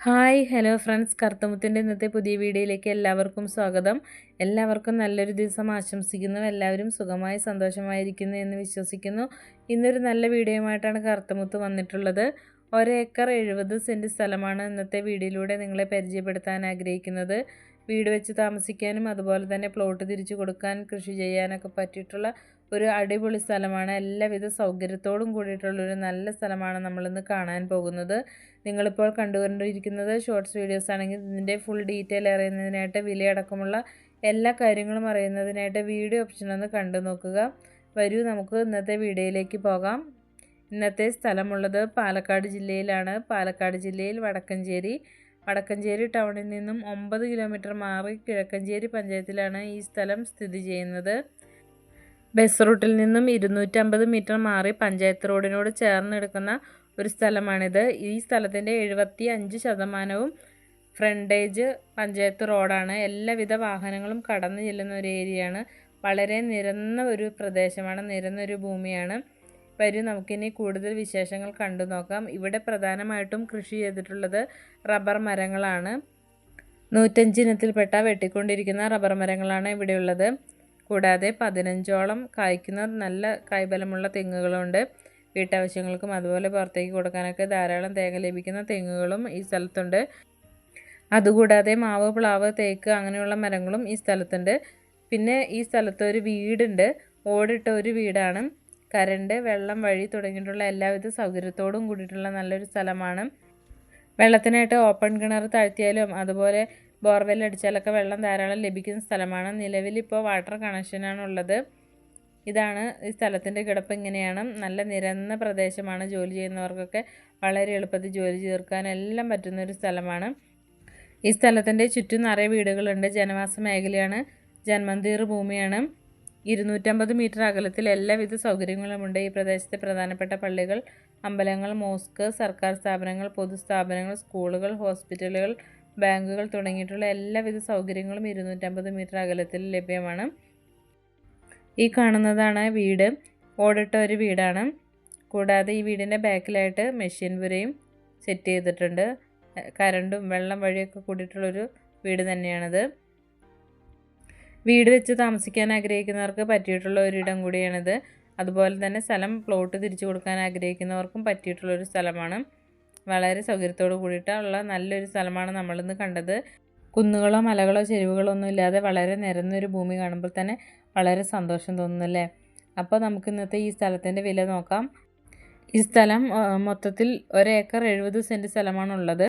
Hi hello friends, കറുത്തമുത്തിൻ്റെ ഇന്നത്തെ പുതിയ വീഡിയോയിലേക്ക് എല്ലാവർക്കും സ്വാഗതം. എല്ലാവർക്കും നല്ലൊരു ദിവസം ആശംസിക്കുന്നു. എല്ലാവരും സുഖമായി സന്തോഷമായിരിക്കുന്നു എന്ന് വിശ്വസിക്കുന്നു. ഇന്നൊരു നല്ല വീഡിയോയുമായിട്ടാണ് കറുത്തമുത്ത് വന്നിട്ടുള്ളത്. 1 ഏക്കർ 70 സെൻറ്റ് സ്ഥലമാണ് ഇന്നത്തെ വീഡിയോയിലൂടെ നിങ്ങളെ പരിചയപ്പെടുത്താൻ ആഗ്രഹിക്കുന്നത്. വീട് വെച്ച് താമസിക്കാനും അതുപോലെ തന്നെ പ്ലോട്ട് തിരിച്ചു കൊടുക്കാൻ കൃഷി ചെയ്യാനൊക്കെ പറ്റിയിട്ടുള്ള ഒരു അടിപൊളി സ്ഥലമാണ്. എല്ലാവിധ സൗകര്യത്തോടും കൂടിയിട്ടുള്ളൊരു നല്ല സ്ഥലമാണ് നമ്മളിന്ന് കാണാൻ പോകുന്നത്. നിങ്ങളിപ്പോൾ കണ്ടുകൊണ്ടിരിക്കുന്നത് ഷോർട്സ് വീഡിയോസ് ആണെങ്കിൽ ഇതിൻ്റെ ഫുൾ ഡീറ്റെയിൽ അറിയുന്നതിനായിട്ട് വിലയടക്കമുള്ള എല്ലാ കാര്യങ്ങളും അറിയുന്നതിനായിട്ട് വീഡിയോ ഓപ്ഷൻ ഒന്ന് കണ്ടു നോക്കുക. വരൂ, നമുക്ക് ഇന്നത്തെ വീഡിയോയിലേക്ക് പോകാം. ഇന്നത്തെ സ്ഥലമുള്ളത് പാലക്കാട് ജില്ലയിലാണ്. പാലക്കാട് ജില്ലയിൽ വടക്കഞ്ചേരി ടൗണിൽ നിന്നും 9 കിലോമീറ്റർ മാറി കിഴക്കഞ്ചേരി പഞ്ചായത്തിലാണ് ഈ സ്ഥലം സ്ഥിതി ചെയ്യുന്നത്. ബസ് റൂട്ടിൽ നിന്നും 250 മീറ്റർ മാറി പഞ്ചായത്ത് റോഡിനോട് ചേർന്ന് കിടക്കുന്ന ഒരു സ്ഥലമാണിത്. ഈ സ്ഥലത്തിൻ്റെ 75% ഫ്രണ്ടേജ് പഞ്ചായത്ത് റോഡാണ്. എല്ലാവിധ വാഹനങ്ങളും കടന്നു ചെല്ലുന്ന ഒരു ഏരിയയാണ്. വളരെ നിരന്ന ഒരു പ്രദേശമാണ്, നിരന്നൊരു ഭൂമിയാണ്. വരും, നമുക്കിനി കൂടുതൽ വിശേഷങ്ങൾ കണ്ടു നോക്കാം. ഇവിടെ പ്രധാനമായിട്ടും കൃഷി ചെയ്തിട്ടുള്ളത് റബ്ബർ മരങ്ങളാണ്. 105 ഇനത്തിൽപ്പെട്ട വെട്ടിക്കൊണ്ടിരിക്കുന്ന റബ്ബർ മരങ്ങളാണ് ഇവിടെയുള്ളത്. കൂടാതെ 15ഓളം കായ്ക്കുന്ന നല്ല കായ്ബലമുള്ള തെങ്ങുകളുണ്ട്. വീട്ടാവശ്യങ്ങൾക്കും അതുപോലെ പുറത്തേക്ക് കൊടുക്കാനൊക്കെ ധാരാളം തേങ്ങ ലഭിക്കുന്ന തെങ്ങുകളും ഈ സ്ഥലത്തുണ്ട്. അതുകൂടാതെ മാവ്, പ്ലാവ്, തേക്ക് അങ്ങനെയുള്ള മരങ്ങളും ഈ സ്ഥലത്തുണ്ട്. പിന്നെ ഈ സ്ഥലത്ത് ഒരു വീടുണ്ട്, ഓടിട്ട ഒരു വീടാണ്. കരണ്ട്, വെള്ളം, വഴി തുടങ്ങിയിട്ടുള്ള എല്ലാവിധ സൗകര്യത്തോടും കൂടിയിട്ടുള്ള നല്ലൊരു സ്ഥലമാണ്. വെള്ളത്തിനായിട്ട് ഓപ്പൺ കിണർ താഴ്ത്തിയാലും അതുപോലെ ബോർവെൽ അടിച്ചാലൊക്കെ വെള്ളം ധാരാളം ലഭിക്കുന്ന സ്ഥലമാണ്. നിലവിലിപ്പോൾ വാട്ടർ കണക്ഷനാണ് ഉള്ളത്. ഇതാണ് ഈ സ്ഥലത്തിൻ്റെ കിടപ്പ്. ഇങ്ങനെയാണ്. നല്ല നിരന്ന പ്രദേശമാണ്. ജോലി ചെയ്യുന്നവർക്കൊക്കെ വളരെ എളുപ്പത്തിൽ ജോലി തീർക്കാൻ എല്ലാം പറ്റുന്നൊരു സ്ഥലമാണ്. ഈ സ്ഥലത്തിൻ്റെ ചുറ്റും നിറയെ വീടുകളുണ്ട്. ജനവാസ മേഖലയാണ്. ജന്മന്തീർ ഭൂമിയാണ്. 250 മീറ്റർ അകലത്തിൽ എല്ലാവിധ സൗകര്യങ്ങളുമുണ്ട്. ഈ പ്രദേശത്തെ പ്രധാനപ്പെട്ട പള്ളികൾ, അമ്പലങ്ങൾ, മോസ്ക്, സർക്കാർ സ്ഥാപനങ്ങൾ, പൊതുസ്ഥാപനങ്ങൾ, സ്കൂളുകൾ, ഹോസ്പിറ്റലുകൾ, ബാങ്കുകൾ തുടങ്ങിയിട്ടുള്ള എല്ലാവിധ സൗകര്യങ്ങളും 250 മീറ്റർ അകലത്തിൽ ലഭ്യമാണ്. ഈ കാണുന്നതാണ് വീട്. ഓടിട്ട ഒരു വീടാണ്. കൂടാതെ ഈ വീടിൻ്റെ ബാക്കിലായിട്ട് മെഷീൻ പുരയും സെറ്റ് ചെയ്തിട്ടുണ്ട്. കരണ്ടും വെള്ളം വഴിയൊക്കെ കൂടിയിട്ടുള്ളൊരു വീട് തന്നെയാണിത്. വീട് വെച്ച് താമസിക്കാൻ ആഗ്രഹിക്കുന്നവർക്ക് പറ്റിയിട്ടുള്ള ഒരിടം കൂടിയാണിത്. അതുപോലെ തന്നെ സ്ഥലം പ്ലോട്ട് തിരിച്ചു കൊടുക്കാൻ ആഗ്രഹിക്കുന്നവർക്കും പറ്റിയിട്ടുള്ളൊരു സ്ഥലമാണ്. വളരെ സൗകര്യത്തോട് കൂടിയിട്ടുള്ള നല്ലൊരു സ്ഥലമാണ് നമ്മളിന്ന് കണ്ടത്. കുന്നുകളോ മലകളോ ചെരുവുകളോ ഒന്നും ഇല്ലാതെ വളരെ നിരന്നൊരു ഭൂമി കാണുമ്പോൾ തന്നെ വളരെ സന്തോഷം തോന്നുന്നല്ലേ. അപ്പോൾ നമുക്ക് ഇന്നത്തെ ഈ സ്ഥലത്തിൻ്റെ വില നോക്കാം. ഈ സ്ഥലം മൊത്തത്തിൽ 1 ഏക്കർ 70 സെൻറ്റ് സ്ഥലമാണുള്ളത്.